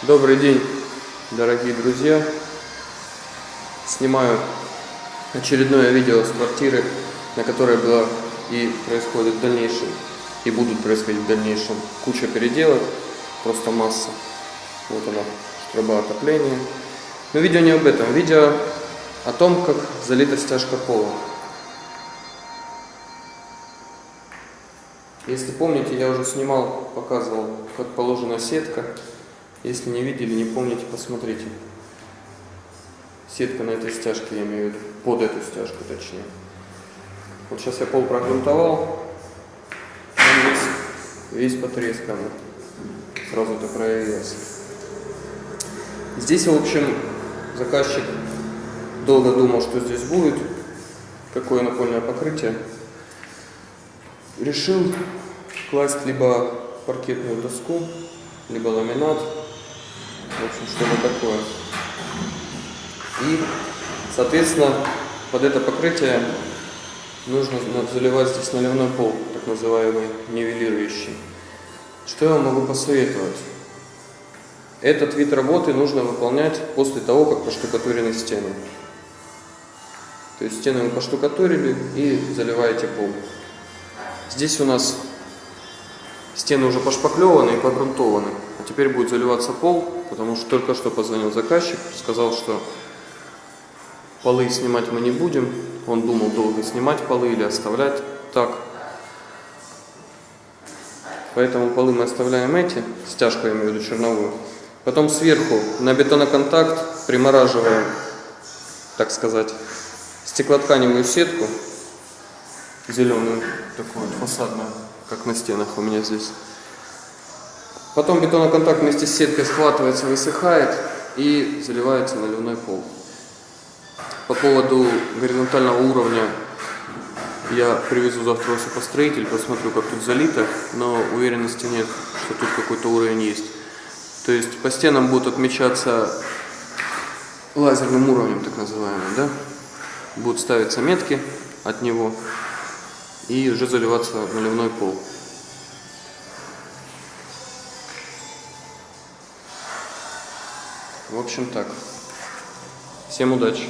Добрый день, дорогие друзья! Снимаю очередное видео с квартиры, на которой была и происходит в дальнейшем, и будут происходить в дальнейшем куча переделок, просто масса. Вот она, труба отопления. Но видео не об этом, видео о том, как залита стяжка пола. Если помните, я уже снимал, показывал, как положена сетка. Если не видели, не помните, посмотрите. Сетка на этой стяжке, я имею в виду, под эту стяжку точнее. Вот сейчас я пол прогрунтовал, он весь потресканный, сразу это проявилось. Здесь, в общем, заказчик долго думал, что здесь будет, какое напольное покрытие. Решил класть либо паркетную доску, либо ламинат, в общем, что-то такое. И, соответственно, под это покрытие нужно заливать здесь наливной пол, так называемый нивелирующий. Что я вам могу посоветовать? Этот вид работы нужно выполнять после того, как поштукатурены стены. То есть стены вы поштукатурили и заливаете пол. Здесь у нас стены уже пошпаклеваны и погрунтованы. А теперь будет заливаться пол, потому что только что позвонил заказчик, сказал, что полы снимать мы не будем. Он думал, долго снимать полы или оставлять так. Поэтому полы мы оставляем эти, стяжку я имею в виду черновую. Потом сверху на бетоноконтакт примораживаем, так сказать, стеклотканевую сетку, зеленую, такую вот фасадную, как на стенах у меня здесь. Потом бетоноконтакт вместе с сеткой схватывается, высыхает и заливается наливной пол. По поводу горизонтального уровня я привезу завтра сухостроитель, посмотрю, как тут залито, но уверенности нет, что тут какой-то уровень есть. То есть по стенам будут отмечаться лазерным уровнем, так называемым, да? Будут ставиться метки от него и уже заливаться наливной пол. В общем так. Всем удачи!